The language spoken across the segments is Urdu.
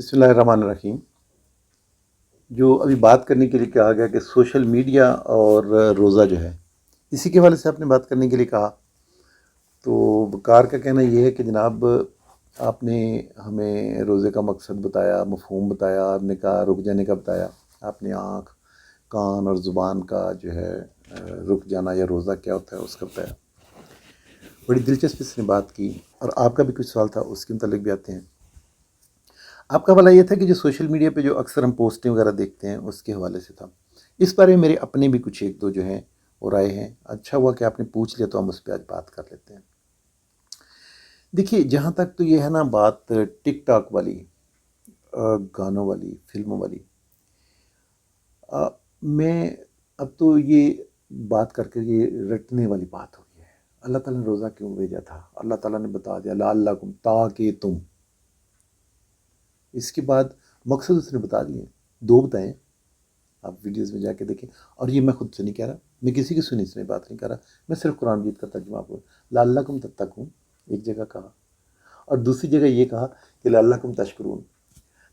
بسم اللہ الرحمن الرحیم۔ جو ابھی بات کرنے کے لیے کہا گیا کہ سوشل میڈیا اور روزہ جو ہے، اسی کے حوالے سے آپ نے بات کرنے کے لیے کہا، تو بکار کا کہنا یہ ہے کہ جناب آپ نے ہمیں روزے کا مقصد بتایا، مفہوم بتایا، آپ نے کہا رک جانے کا بتایا، آپ نے آنکھ، کان اور زبان کا جو ہے رک جانا یا روزہ کیا ہوتا ہے اس کا بتایا۔ بڑی دلچسپی سے بات کی، اور آپ کا بھی کچھ سوال تھا، اس کے متعلق بھی آتے ہیں۔ آپ کا حوالہ یہ تھا کہ جو سوشل میڈیا پہ جو اکثر ہم پوسٹیں وغیرہ دیکھتے ہیں اس کے حوالے سے تھا۔ اس بارے میں میرے اپنے بھی کچھ ایک دو جو ہیں وہ رائے ہیں۔ اچھا ہوا کہ آپ نے پوچھ لیا، تو ہم اس پہ آج بات کر لیتے ہیں۔ دیکھیے، جہاں تک تو یہ ہے نا بات ٹک ٹاک والی، گانوں والی، فلموں والی، میں اب تو یہ بات کر کے یہ رٹنے والی بات ہو گئی ہے۔ اللہ تعالیٰ نے روزہ کیوں بھیجا تھا؟ اللہ تعالیٰ نے بتا دیا لعلکم، تاکہ تم، اس کے بعد مقصد اس نے بتا دیے، دو بتائیں، آپ ویڈیوز میں جا کے دیکھیں۔ اور یہ میں خود سے نہیں کہہ رہا، میں کسی کی سنی سنی بات نہیں کر رہا، میں صرف قرآن مجید کا ترجمہ آپ کو، لعلکم تتقون ایک جگہ کہا، اور دوسری جگہ یہ کہا کہ لعلکم تشکرون۔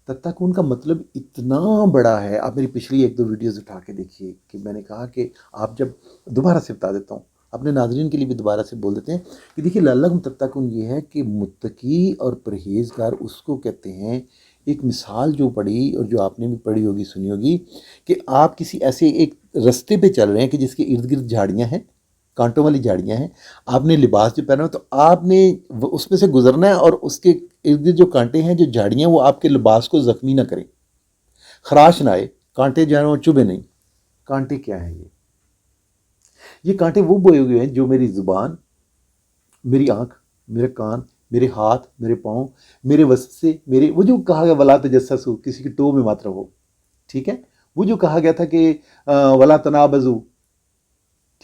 تتقون کا مطلب اتنا بڑا ہے، آپ میری پچھلی ایک دو ویڈیوز اٹھا کے دیکھیے کہ میں نے کہا کہ آپ جب، دوبارہ سے بتا دیتا ہوں، اپنے ناظرین کے لیے بھی دوبارہ سے بول دیتے ہیں کہ دیکھیے لعلکم تتقون یہ ہے کہ متقی اور پرہیزگار اس کو کہتے ہیں۔ ایک مثال جو پڑھی اور جو آپ نے بھی پڑھی ہوگی، سنی ہوگی، کہ آپ کسی ایسے ایک رستے پہ چل رہے ہیں کہ جس کے ارد گرد جھاڑیاں ہیں، کانٹوں والی جھاڑیاں ہیں، آپ نے لباس جو پہنا ہو تو آپ نے اس میں سے گزرنا ہے، اور اس کے ارد گرد جو کانٹے ہیں، جو جھاڑیاں، وہ آپ کے لباس کو زخمی نہ کریں، خراش نہ آئے، کانٹے جو ہیں وہ چبھے نہیں۔ کانٹے کیا ہیں؟ یہ کانٹے وہ بوئے ہوئے ہیں جو میری زبان، میری آنکھ، میرے کان، میرے ہاتھ، میرے پاؤں، میرے وسط سے، میرے وہ جو کہا گیا ولا تجسسوا، کسی کی ٹو میں مت رہو، ٹھیک ہے؟ وہ جو کہا گیا تھا کہ ولا تنابزوا،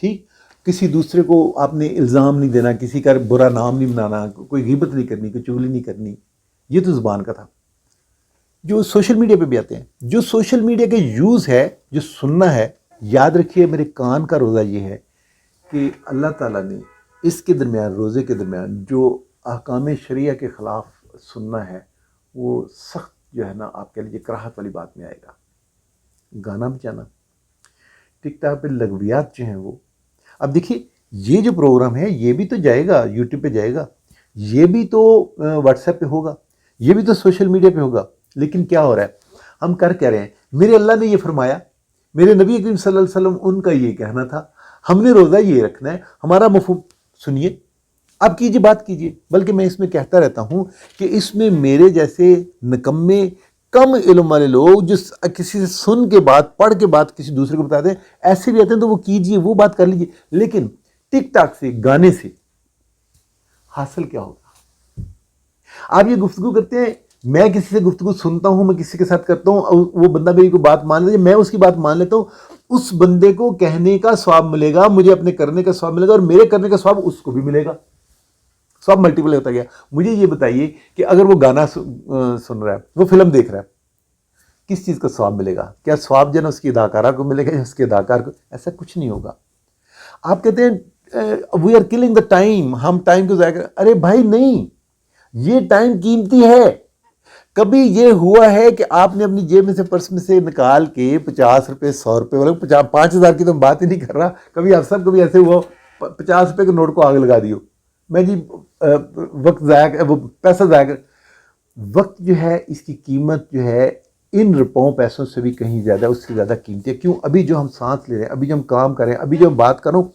ٹھیک، کسی دوسرے کو آپ نے الزام نہیں دینا، کسی کا برا نام نہیں بنانا، کوئی غیبت نہیں کرنی، کوئی چغلی نہیں کرنی، یہ تو زبان کا تھا۔ جو سوشل میڈیا پہ بھی آتے ہیں، جو سوشل میڈیا کا یوز ہے، جو سننا ہے، یاد رکھیے میرے کان کا روزہ یہ ہے کہ اللہ تعالیٰ نے اس کے درمیان، روزے کے درمیان، جو احکام شریعہ کے خلاف سننا ہے، وہ سخت جو ہے نا آپ کے لیے کراہت والی بات میں آئے گا۔ گانا بجانا، ٹک ٹاک پہ لغویات جو ہیں وہ، اب دیکھیے یہ جو پروگرام ہے یہ بھی تو جائے گا یوٹیوب پہ، جائے گا، یہ بھی تو واٹس ایپ پہ ہوگا، یہ بھی تو سوشل میڈیا پہ ہوگا، لیکن کیا ہو رہا ہے؟ ہم کر کیا رہے ہیں؟ میرے اللہ نے یہ فرمایا، میرے نبی کریم صلی اللہ علیہ وسلم ان کا یہ کہنا تھا، ہم نے روزہ یہ رکھنا ہے، ہمارا مفہوم سنیے، اب کیجیے، بات کیجیے۔ بلکہ میں اس میں کہتا رہتا ہوں کہ اس میں میرے جیسے نکمے، کم علم والے لوگ جو کسی سے سن کے بات، پڑھ کے بات کسی دوسرے کو بتاتے ہیں، ایسے بھی آتے ہیں، تو وہ کیجیے، وہ بات کر لیجیے، لیکن ٹک ٹاک سے، گانے سے حاصل کیا ہوگا؟ آپ یہ گفتگو کرتے ہیں، میں کسی سے گفتگو سنتا ہوں، میں کسی کے ساتھ کرتا ہوں، وہ بندہ میری کوئی بات مان لیتا ہے، میں اس کی بات مان لیتا ہوں، اس بندے کو کہنے کا ثواب ملے گا، مجھے اپنے کرنے کا ثواب ملے گا، اور میرے کرنے کا ثواب اس کو بھی ملے گا، ثواب ملٹیپل ہوتا گیا۔ مجھے یہ بتائیے کہ اگر وہ گانا سن رہا ہے، وہ فلم دیکھ رہا ہے، کس چیز کا ثواب ملے گا؟ کیا ثواب جو ہے اس کی اداکارہ کو ملے گا یا اس کے اداکار کو؟ ایسا کچھ نہیں ہوگا۔ آپ کہتے ہیں we are killing the time, ہم ٹائم کو ضائع کر، ارے بھائی نہیں، یہ ٹائم قیمتی ہے۔ کبھی یہ ہوا ہے کہ آپ نے اپنی جیب میں سے، پرس میں سے نکال کے 50 روپے، 100 روپے، 5000 کی تو بات ہی نہیں کر رہا، کبھی آپ سب کبھی ایسے ہوا 50 روپے کے نوٹ کو آگ لگا دیو، میں جی وقت ضائع، وہ پیسہ ضائع کر، وقت جو ہے اس کی قیمت جو ہے ان روپوں پیسوں سے بھی کہیں زیادہ، اس سے زیادہ قیمتی ہے۔ کیوں؟ ابھی جو ہم سانس لے رہے ہیں، ابھی جو ہم کام کر رہے ہیں، ابھی جو ہم بات کر رہا ہوں،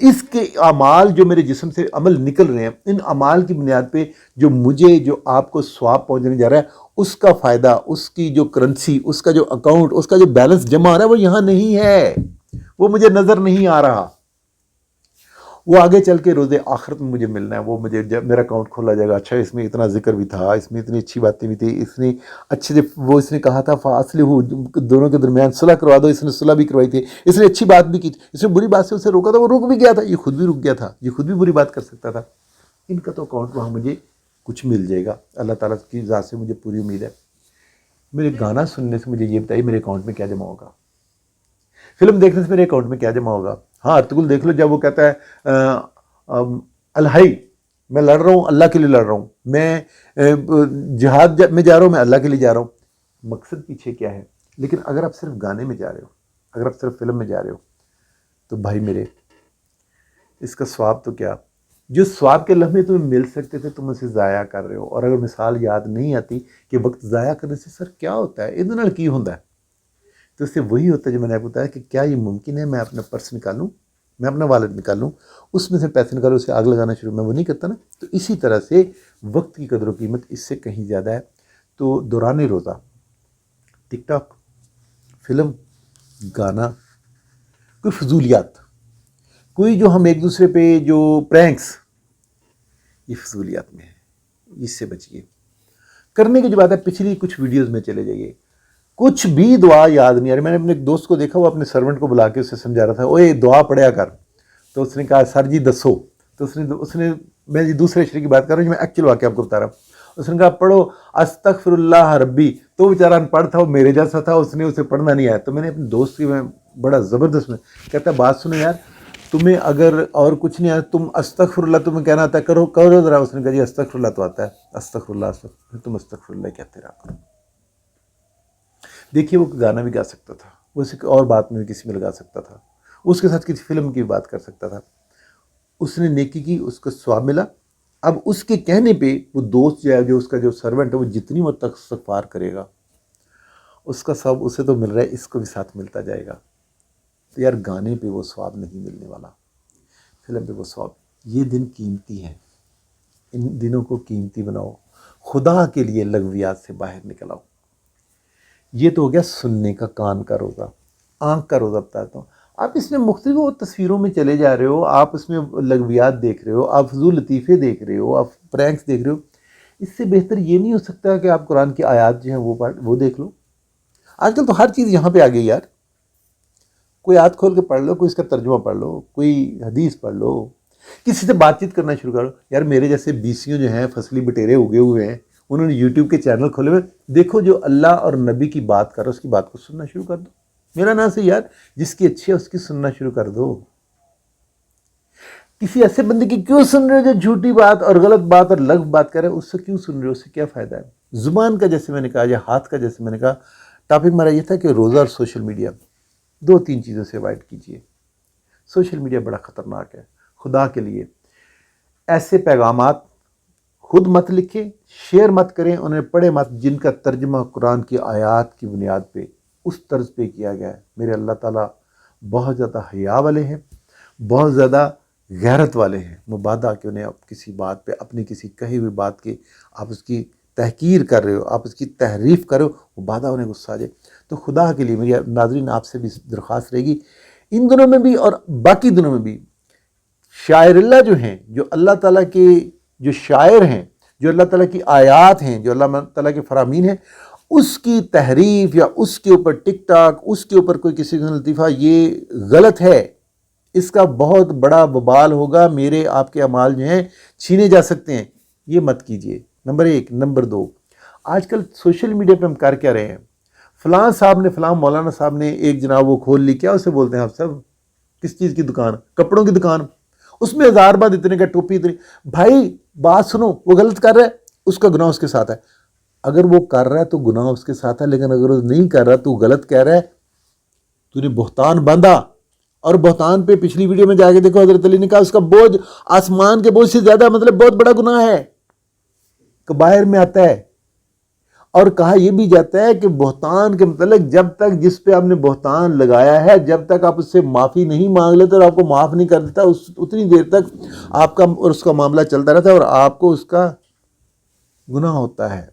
اس کے اعمال جو میرے جسم سے عمل نکل رہے ہیں، ان اعمال کی بنیاد پہ جو مجھے، جو آپ کو ثواب پہنچنے جا رہا ہے، اس کا فائدہ، اس کی جو کرنسی، اس کا جو اکاؤنٹ، اس کا جو بیلنس جمع ہو رہا ہے، وہ یہاں نہیں ہے، وہ مجھے نظر نہیں آ رہا۔ وہ آگے چل کے روزے آخرت میں مجھے ملنا ہے، وہ مجھے جب میرا اکاؤنٹ کھولا جائے گا، اچھا اس میں اتنا ذکر بھی تھا، اس میں اتنی اچھی باتیں بھی تھی، اس نے اچھے سے، وہ اس نے کہا تھا فاصلحوا، دونوں کے درمیان صلح کروا دو، اس نے صلح بھی کروائی تھی، اس نے اچھی بات بھی کی تھی، اس نے بری بات سے اسے روکا تھا، وہ رک بھی گیا تھا، یہ خود بھی رک گیا تھا، یہ خود بھی بری بات کر سکتا تھا۔ ان کا تو اکاؤنٹ وہاں مجھے کچھ مل جائے گا، اللہ تعالیٰ کی ذات سے مجھے پوری امید ہے۔ میرے گانا سننے سے مجھے یہ بتائیے میرے اکاؤنٹ میں کیا جمع ہوگا؟ فلم دیکھنے سے میرے اکاؤنٹ میں کیا جمع ہوگا؟ ہاں، ارطغرل دیکھ لو، جب وہ کہتا ہے الحی، میں لڑ رہا ہوں، اللہ کے لیے لڑ رہا ہوں، میں جہاد میں جا رہا ہوں، میں اللہ کے لیے جا رہا ہوں، مقصد پیچھے کیا ہے. لیکن اگر آپ صرف گانے میں جا رہے ہو، اگر آپ صرف فلم میں جا رہے ہو، تو بھائی میرے اس کا ثواب تو کیا، جو ثواب کے لمحے تمہیں مل سکتے تھے تم اسے ضائع کر رہے ہو. اور اگر مثال یاد نہیں آتی کہ وقت ضائع کرنے سے سر کیا ہوتا ہے، ادھر نال کی ہوتا ہے، تو اس سے وہی ہوتا ہے جو میں نے آپ کو بتایا کہ کیا یہ ممکن ہے میں اپنا پرس نکالوں، میں اپنا والد نکالوں، اس میں سے پیسے نکالوں، اسے آگ لگانا شروع، میں وہ نہیں کرتا نا. تو اسی طرح سے وقت کی قدر و قیمت اس سے کہیں زیادہ ہے. تو دوران روزہ ٹک ٹاک، فلم، گانا، کوئی فضولیات، کوئی جو ہم ایک دوسرے پہ جو پرینکس، یہ فضولیات میں ہے، اس سے بچیے. کرنے کی جو بات ہے پچھلی کچھ ویڈیوز میں چلے جائیے، کچھ بھی دعا یاد نہیں آ رہی. میں نے اپنے ایک دوست کو دیکھا، وہ اپنے سرونٹ کو بلا کے اسے سمجھا رہا تھا، اوے دعا پڑھیا کر. تو اس نے کہا سر جی دسو. تو اس نے میں جی دوسرے شریک کی بات کر رہا ہوں جو میں ایکچوئل واقعہ آپ کو بتا رہا ہوں. اس نے کہا پڑھو استغفر اللہ ربی. تو بیچارہ ان پڑھ تھا، وہ میرے جیسا تھا، اس نے اسے پڑھنا نہیں آیا. تو میں نے اپنے دوست کی میں بڑا زبردست میں کہتا بات سنو یار، تمہیں اگر اور کچھ نہیں آیا، تم استغفر اللہ تمہیں کہنا آتا ہے، کرو ذرا. اس نے کہا جی استغفر اللہ تو آتا ہے، استغفر اللہ، تم استغفر اللہ کہتے رہا کرو. دیکھیے وہ گانا بھی گا سکتا تھا، وہ اسے اور بات میں بھی کسی میں لگا سکتا تھا، اس کے ساتھ کسی فلم کی بات کر سکتا تھا. اس نے نیکی کی، اس کو ثواب ملا. اب اس کے کہنے پہ وہ دوست جو اس کا جو سرونٹ ہے، وہ جتنی وہ تک استغفار کرے گا اس کا ثواب اسے تو مل رہا ہے، اس کو بھی ساتھ ملتا جائے گا. تو یار گانے پہ وہ ثواب نہیں ملنے والا، فلم پہ وہ ثواب. یہ دن قیمتی ہے، ان دنوں کو قیمتی بناؤ، خدا کے لیے لغویات سے باہر نکل آؤ. یہ تو ہو گیا سننے کا، کان کا روزہ، آنکھ کا روزہ بتاتا ہوں. آپ اس میں مختلف تصویروں میں چلے جا رہے ہو، آپ اس میں لغویات دیکھ رہے ہو، آپ فضول لطیفے دیکھ رہے ہو، آپ پرینکس دیکھ رہے ہو. اس سے بہتر یہ نہیں ہو سکتا کہ آپ قرآن کی آیات جو ہیں وہ دیکھ لو. آج کل تو ہر چیز یہاں پہ آ گئی یار. کوئی آیت کھول کے پڑھ لو، کوئی اس کا ترجمہ پڑھ لو، کوئی حدیث پڑھ لو، کسی سے بات چیت کرنا شروع کرو. یار میرے جیسے بیسیوں جو ہیں فصلی بٹیرے اگے ہوئے ہیں، انہوں نے یوٹیوب کے چینل کھولے ہوئے، دیکھو جو اللہ اور نبی کی بات کر رہا ہے اس کی بات کو سننا شروع کر دو. میرا نام سے یار جس کی اچھی ہے اس کی سننا شروع کر دو. کسی ایسے بندے کی کیوں سن رہے ہو جو جھوٹی بات اور غلط بات اور لغو بات کر رہے ہیں؟ اس سے کیوں سن رہے ہو؟ اس سے کیا فائدہ ہے؟ زبان کا جیسے میں نے کہا یا ہاتھ کا جیسے میں نے کہا، ٹاپک ہمارا یہ تھا کہ روزہ اور سوشل میڈیا، 2-3 چیزوں سے اوائڈ کیجیے. سوشل میڈیا بڑا خطرناک ہے. خدا کے لیے ایسے پیغامات خود مت لکھیں، شیئر مت کریں، انہیں پڑھے مت جن کا ترجمہ قرآن کی آیات کی بنیاد پہ اس طرز پہ کیا گیا ہے. میرے اللہ تعالیٰ بہت زیادہ حیا والے ہیں، بہت زیادہ غیرت والے ہیں. مبادہ کہ انہیں آپ کسی بات پہ، اپنی کسی کہی ہوئی بات کی آپ اس کی تحقیر کر رہے ہو، آپ اس کی تحریف کر رہے ہو، مبادہ انہیں غصہ آ جائے. تو خدا کے لیے میری ناظرین آپ سے بھی درخواست رہے گی، ان دنوں میں بھی اور باقی دنوں میں بھی شاعر اللہ جو ہیں، جو اللہ تعالیٰ کے جو شاعر ہیں، جو اللہ تعالیٰ کی آیات ہیں، جو اللہ تعالیٰ کے فرامین ہیں، اس کی تحریف یا اس کے اوپر ٹک ٹاک، اس کے اوپر کوئی کسی کا لطیفہ، یہ غلط ہے. اس کا بہت بڑا وبال ہوگا، میرے آپ کے اعمال جو ہیں چھینے جا سکتے ہیں. یہ مت کیجیے، نمبر 1. نمبر 2، آج کل سوشل میڈیا پہ ہم کر کیا رہے ہیں؟ فلاں صاحب نے، فلاں مولانا صاحب نے ایک جناب وہ کھول لی، کیا اسے بولتے ہیں آپ سب، کس چیز کی دکان؟ کپڑوں کی دکان. اس میں 1000 بات اتنے کا، ٹوپی اتنی. بھائی بات سنو، وہ غلط کر رہا ہے، اس کا گناہ اس کے ساتھ ہے. اگر وہ کر رہا ہے تو گناہ اس کے ساتھ ہے، لیکن اگر وہ نہیں کر رہا تو غلط کہہ رہا ہے، تو نے بہتان باندھا. اور بہتان پہ پچھلی ویڈیو میں جا کے دیکھو، حضرت علی نے کہا اس کا بوجھ آسمان کے بوجھ سے زیادہ، مطلب بہت بڑا گناہ ہے، کبائر میں آتا ہے. اور کہا یہ بھی جاتا ہے کہ بہتان کے متعلق جب تک جس پہ آپ نے بہتان لگایا ہے، جب تک آپ اس سے معافی نہیں مانگ لیتے اور آپ کو معاف نہیں کر دیتا، اتنی دیر تک آپ کا اور اس کا معاملہ چلتا رہتا ہے اور آپ کو اس کا گناہ ہوتا ہے.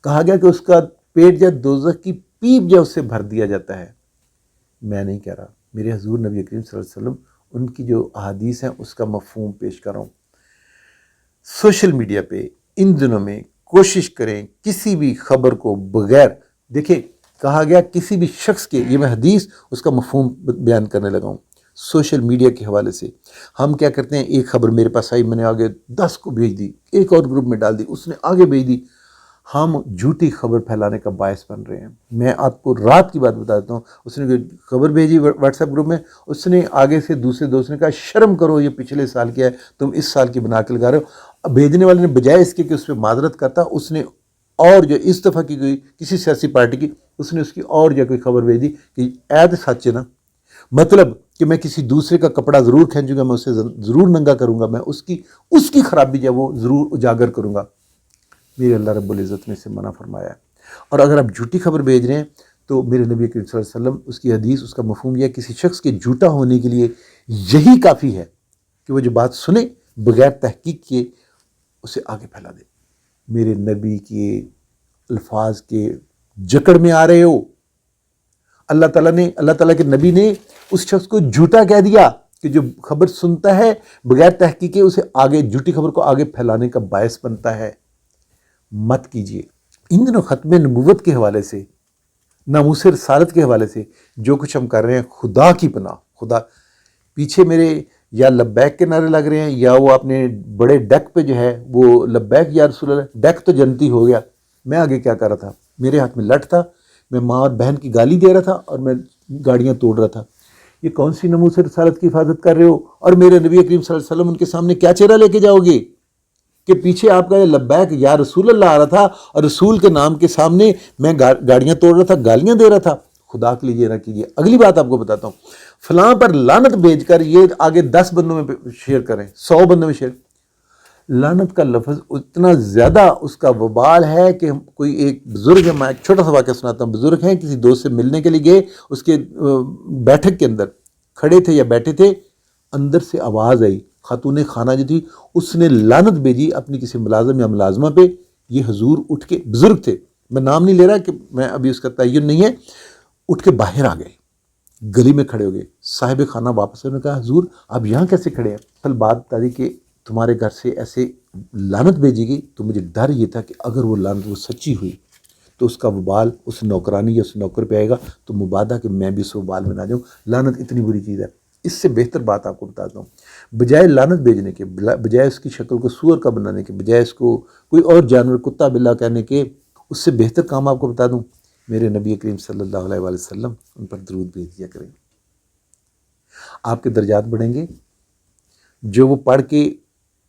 کہا گیا کہ اس کا پیٹ جو دوزخ کی پیپ جو اس سے بھر دیا جاتا ہے. میں نہیں کہہ رہا، میرے حضور نبی کریم صلی اللہ علیہ وسلم ان کی جو احادیث ہیں اس کا مفہوم پیش کر رہا ہوں. سوشل میڈیا پہ ان دنوں میں کوشش کریں کسی بھی خبر کو بغیر دیکھیں، کہا گیا کسی بھی شخص کے، یہ میں حدیث اس کا مفہوم بیان کرنے لگا ہوں. سوشل میڈیا کے حوالے سے ہم کیا کرتے ہیں، ایک خبر میرے پاس آئی، میں نے آگے 10 کو بھیج دی، ایک اور گروپ میں ڈال دی، اس نے آگے بھیج دی. ہم جھوٹی خبر پھیلانے کا باعث بن رہے ہیں. میں آپ کو رات کی بات بتا دیتا ہوں، اس نے خبر بھیجی واٹس ایپ گروپ میں، اس نے آگے سے دوسرے دوست نے کہا شرم کرو، یہ پچھلے سال کیا ہے، تم اس سال کی بنا کے لگا رہے ہو. بھیجنے والے نے بجائے اس کے کہ اس پہ معذرت کرتا، اس نے اور جو اس دفعہ کی گئی کسی سیاسی پارٹی کی، اس نے اس کی اور جو کوئی خبر بھیج دی کہ عید سچ ہے نا، مطلب کہ میں کسی دوسرے کا کپڑا ضرور کھینچوں گا، میں اسے ضرور ننگا کروں گا، میں اس کی خرابی جو وہ ضرور اجاگر کروں گا۔ میرے اللہ رب العزت نے اسے منع فرمایا ہے۔ اور اگر آپ جھوٹی خبر بھیج رہے ہیں تو میرے نبی کریم صلی اللہ علیہ وسلم، اس کی حدیث، اس کا مفہوم یہ ہے، کسی شخص کے جھوٹا ہونے کے لیے یہی کافی ہے کہ وہ جو بات سنے بغیر تحقیق کیے اسے آگے پھیلا دے۔ میرے نبی کے الفاظ کے جکڑ میں آ رہے ہو، اللہ تعالیٰ کے نبی نے اس شخص کو جھوٹا کہہ دیا کہ جو خبر سنتا ہے بغیر تحقیق کے اسے آگے، جھوٹی خبر کو آگے پھیلانے کا باعث بنتا ہے۔ مت کیجیے۔ ان دنوں ختم نبوت کے حوالے سے، ناموس رسالت کے حوالے سے جو کچھ ہم کر رہے ہیں، خدا کی پناہ، خدا پیچھے میرے یا لبیک کے نعرے لگ رہے ہیں، یا وہ اپنے بڑے ڈیک پہ جو ہے وہ لبیک یا رسول اللہ، ڈیک تو جنتی ہو گیا، میں آگے کیا کر رہا تھا؟ میرے ہاتھ میں لٹ تھا، میں ماں اور بہن کی گالی دے رہا تھا اور میں گاڑیاں توڑ رہا تھا۔ یہ کون سی ناموس رسالت کی حفاظت کر رہے ہو؟ اور میرے نبی کریم صلی اللہ علیہ وسلم ان کے سامنے کیا چہرہ لے کے جاؤ گے کہ پیچھے آپ کا یہ لبیک یا رسول اللہ آ رہا تھا اور رسول کے نام کے سامنے میں گاڑیاں توڑ رہا تھا، گالیاں دے رہا تھا؟ خدا کے لیے یہ نہ کیجیے۔ اگلی بات آپ کو بتاتا ہوں، فلاں پر لعنت بھیج کر یہ آگے 10 بندوں میں شیئر کریں، 100 بندوں میں شیئر۔ لعنت کا لفظ اتنا زیادہ اس کا وبال ہے کہ کوئی ایک بزرگ ہے، میں ایک چھوٹا سا واقعہ سناتا ہوں۔ بزرگ ہیں، کسی دوست سے ملنے کے لیے گئے، اس کے بیٹھک کے اندر کھڑے تھے یا بیٹھے تھے، اندر سے آواز آئی، خاتون خانہ جو تھی اس نے لعنت بھیجی اپنی کسی ملازم یا ملازمہ پہ۔ یہ حضور اٹھ کے، بزرگ تھے، میں نام نہیں لے رہا کہ میں ابھی اس کا تعین نہیں ہے، اٹھ کے باہر آ گئے، گلی میں کھڑے ہو گئے۔ صاحب خانہ واپس انہوں نے کہا حضور آپ یہاں کیسے کھڑے ہیں؟ کل بات بتا دی کہ تمہارے گھر سے ایسے لعنت بھیجی گئی، تو مجھے ڈر یہ تھا کہ اگر وہ لعنت وہ سچی ہوئی تو اس کا وبال اس نوکرانی یا اس نوکر پہ آئے گا، تو مبادہ کہ میں بھی اس وبال میں نہ جاؤں۔ لعنت اتنی بری چیز ہے۔ اس سے بہتر بات آپ کو بتاتا ہوں، بجائے لعنت بھیجنے کے، بجائے اس کی شکل کو سور کا بنانے کے، بجائے اس کو کوئی اور جانور کتا بلا کہنے کے، اس سے بہتر کام آپ کو بتا دوں، میرے نبی کریم صلی اللہ علیہ وآلہ وسلم ان پر درود بھیج دیا کریں۔ آپ کے درجات بڑھیں گے۔ جو وہ پڑھ کے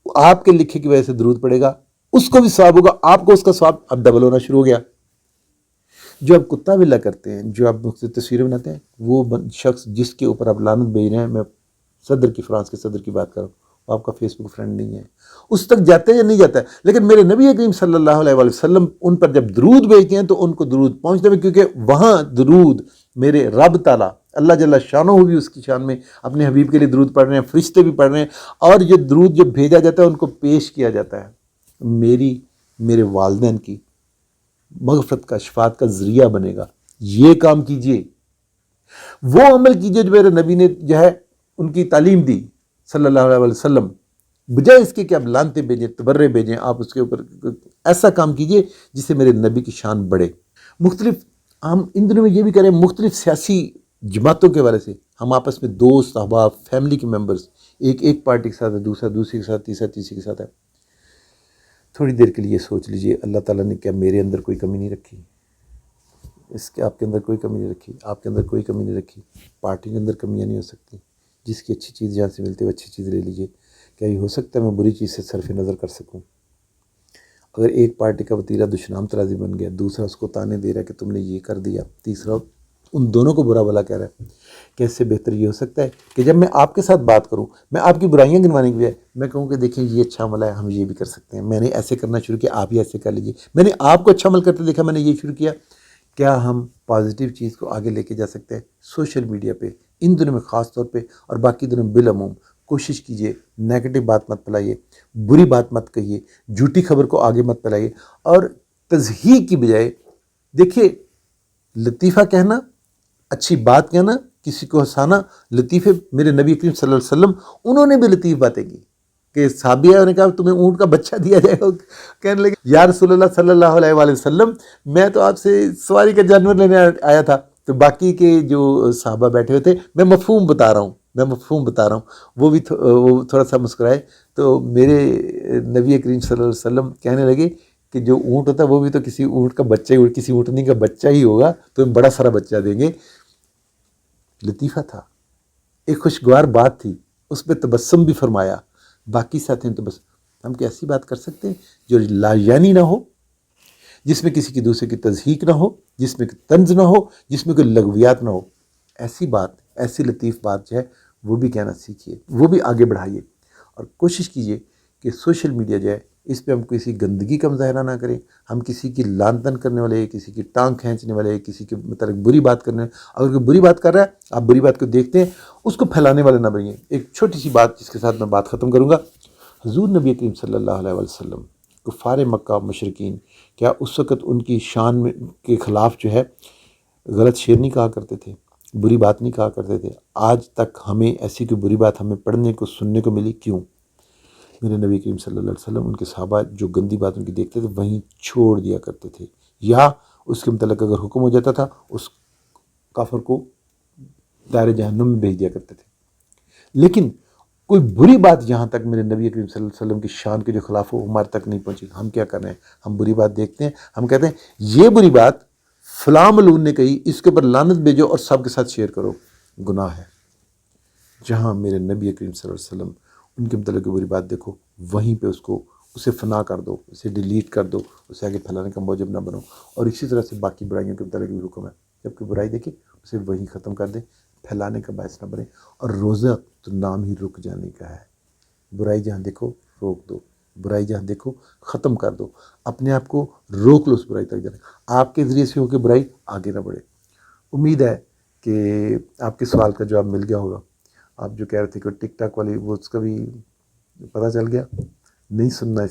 آپ کے لکھے کی وجہ سے درود پڑے گا اس کو بھی ثواب ہوگا، آپ کو اس کا ثواب اب ڈبل ہونا شروع ہو گیا۔ جو آپ کتا بلا کرتے ہیں، جو آپ مختلف تصویریں بناتے ہیں، وہ شخص جس کے اوپر آپ لعنت بھیج رہے ہیں، میں فرانس کے صدر کی بات کر رہا ہوں، وہ آپ کا فیس بک فرینڈ نہیں ہے، اس تک جاتے ہیں یا نہیں جاتا ہے؟ لیکن میرے نبی کریم صلی اللہ علیہ وآلہ وسلم ان پر جب درود بھیجتے ہیں تو ان کو درود پہنچتے ہیں، کیونکہ وہاں درود میرے رب تعالیٰ اللہ جل شانہ بھی اس کی شان میں اپنے حبیب کے لیے درود پڑھ رہے ہیں، فرشتے بھی پڑھ رہے ہیں، اور یہ درود جو بھیجا جاتا ہے ان کو پیش کیا جاتا ہے، میرے والدین کی مغفرت کا، شفاعت کا ذریعہ بنے گا۔ یہ کام کیجئے، وہ عمل کیجئے جو میرے نبی نے جو ہے ان کی تعلیم دی صلی اللہ علیہ وسلم، بجائے اس کے کہ آپ لعنتیں بھیجیں، تبرے بھیجیں، آپ اس کے اوپر ایسا کام کیجئے جس سے میرے نبی کی شان بڑھے۔ مختلف ہم ان دنوں میں یہ بھی کریں، مختلف سیاسی جماعتوں کے حوالے سے ہم آپس میں دوست احباب فیملی کے ممبرز، ایک پارٹی کے ساتھ ہے، دوسرا دوسری کے ساتھ، تیسرا تیسری کے ساتھ ہے۔ تھوڑی دیر کے لیے سوچ لیجئے، اللہ تعالیٰ نے کیا میرے اندر کوئی کمی نہیں رکھی؟ اس کے آپ کے اندر کوئی کمی نہیں رکھی، آپ کے اندر کوئی کمی نہیں رکھی۔ پارٹی کے اندر کمیاں نہیں ہو سکتی، جس کی اچھی چیز جہاں سے ملتی ہے وہ اچھی چیز لے لیجئے۔ کیا یہ ہو سکتا ہے میں بری چیز سے صرف نظر کر سکوں؟ اگر ایک پارٹی کا وتیرہ دشنام ترازی بن گیا، دوسرا اس کو تانے دے رہا ہے کہ تم نے یہ کر دیا، تیسرا ان دونوں کو برا بھلا کہہ رہا ہے، کہ اس سے بہتر یہ ہو سکتا ہے کہ جب میں آپ کے ساتھ بات کروں، میں آپ کی برائیاں گنوانے کی بجائے میں کہوں کہ دیکھیں یہ اچھا عمل ہے، ہم یہ بھی کر سکتے ہیں، میں نے ایسے کرنا شروع کیا، آپ ہی ایسے کر لیجئے، میں نے آپ کو اچھا عمل کرتے دیکھا، میں نے یہ شروع کیا۔ کیا ہم پازیٹیو چیز کو آگے لے کے جا سکتے ہیں؟ سوشل میڈیا پہ ان دنوں میں خاص طور پہ اور باقی دنوں بالعموم کوشش کیجئے نیگیٹو بات مت پلائیے، بری بات مت کہیے، جھوٹی خبر کو آگے مت پلائیے، اور تضحیق کی بجائے دیکھیے، لطیفہ کہنا، اچھی بات کہنا، کسی کو ہنسانا، لطیفے، میرے نبی کریم صلی اللہ علیہ وسلم انہوں نے بھی لطیف باتیں کی کہ صحابیہ نے کہا تمہیں اونٹ کا بچہ دیا جائے گا، کہنے لگے یا رسول اللہ صلی اللہ علیہ وآلہ وسلم میں تو آپ سے سواری کا جانور لینے آیا تھا۔ تو باقی کے جو صحابہ بیٹھے ہوئے تھے، میں مفہوم بتا رہا ہوں، وہ بھی وہ تھوڑا سا مسکرائے، تو میرے نبی کریم صلی اللہ علیہ وسلم کہنے لگے کہ جو اونٹ ہوتا ہے وہ بھی تو کسی اونٹ کا بچہ ہی، کسی اونٹنی کا بچہ ہی ہوگا، تو ہم بڑا سارا بچہ دیں گے۔ لطیفہ تھا، ایک خوشگوار بات تھی، اس پہ تبسم بھی فرمایا۔ باقی ساتھیوں تو بس ہم کیسی بات کر سکتے ہیں جو لا یعنی نہ ہو؟ جس میں کسی کی دوسرے کی تضحیک نہ ہو، جس میں طنز نہ ہو، جس میں کوئی لغویات نہ ہو. ایسی بات، ایسی لطیف بات جو ہے وہ بھی کہنا سیکھیے، وہ بھی آگے بڑھائیے. اور کوشش کیجیے کہ سوشل میڈیا جو ہے اس پہ ہم کسی گندگی کا مظاہرہ نہ کریں. ہم کسی کی لان تان کرنے والے، کسی کی ٹانگ کھینچنے والے، کسی کے متعلق بری بات کرنے، اگر کوئی بری بات کر رہا ہے آپ بری بات کو دیکھتے ہیں اس کو پھیلانے والے نہ بنیے. ایک چھوٹی سی بات جس کے ساتھ میں بات ختم کروں گا. حضور نبی کریم صلی اللہ علیہ وسلم کفار مکہ مشرکین کیا اس وقت ان کی شان کے خلاف جو ہے غلط شعر نہیں کہا کرتے تھے، بری بات نہیں کہا کرتے تھے؟ آج تک ہمیں ایسی کوئی بری بات ہمیں پڑھنے کو سننے کو ملی کیوں؟ میرے نبی کریم صلی اللہ علیہ وسلم ان کے صحابہ جو گندی بات ان کی دیکھتے تھے وہیں چھوڑ دیا کرتے تھے، یا اس کے متعلق اگر حکم ہو جاتا تھا اس کافر کو دار جہنم میں بھیج دیا کرتے تھے. لیکن کوئی بری بات یہاں تک میرے نبی کریم صلی اللہ علیہ وسلم کی شان کے جو خلاف ہو ہمارے تک نہیں پہنچی. ہم کیا کر رہے ہیں؟ ہم بری بات دیکھتے ہیں، ہم کہتے ہیں یہ بری بات فلاں ملعون نے کہی، اس کے اوپر لعنت بھیجو اور سب کے ساتھ شیئر کرو. گناہ ہے. جہاں میرے نبی کریم صلی اللہ علیہ وسلم ان کے متعلق بری بات دیکھو وہیں پہ اسے فنا کر دو، اسے ڈیلیٹ کر دو، اسے آگے پھیلانے کا موجب نہ بنو. اور اسی طرح سے باقی برائیوں کے متعلق بھی حکم ہے، جب کوئی برائی دیکھے اسے وہیں ختم کر دے، پھیلانے کا باعث نہ بنے. اور روزہ تو نام ہی رک جانے کا ہے. برائی جہاں دیکھو روک دو، برائی جہاں دیکھو ختم کر دو، اپنے آپ کو روک لو اس برائی تک جانے. آپ کے ذریعے سے ہو کہ برائی آگے نہ بڑھے. امید ہے کہ آپ کے سوال کا جواب مل گیا ہوگا. آپ جو کہہ رہے تھے کہ ٹک ٹاک والی وہ اس کا بھی پتہ چل گیا. نہیں سننا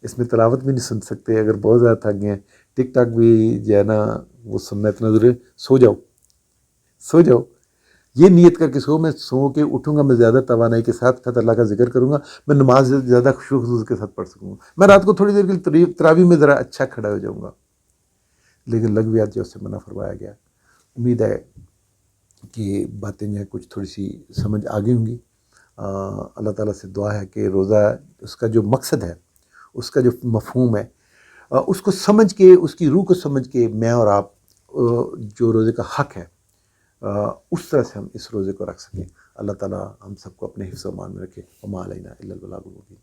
اس میں تلاوت بھی نہیں سن سکتے اگر بہت زیادہ تھک گئے ہیں. ٹک ٹاک بھی جو ہے نا وہ سننا اتنا ضروری ہے. سو جاؤ. یہ نیت کر کے میں سو کے اٹھوں گا، میں زیادہ توانائی کے ساتھ اللہ کا ذکر کروں گا، میں نماز زیادہ خشوع خضوع کے ساتھ پڑھ سکوں گا. میں رات کو تھوڑی دیر کے لیے تراویح میں ذرا اچھا کھڑا ہو جاؤں گا. لیکن لغویات جو اس سے منع فرمایا گیا. امید ہے کہ باتیں جو ہے کچھ تھوڑی سی سمجھ آ گئی ہوں گی. اللہ تعالیٰ سے دعا ہے کہ روزہ اس کا جو مقصد ہے، اس کا جو مفہوم ہے، اس کو سمجھ کے، اس کی روح کو سمجھ کے میں اور آپ جو روزے کا حق ہے اس طرح سے ہم اس روزے کو رکھ سکیں. اللہ تعالیٰ ہم سب کو اپنے حفظ و امان میں رکھے. وما علینا الا البلاغ المبین.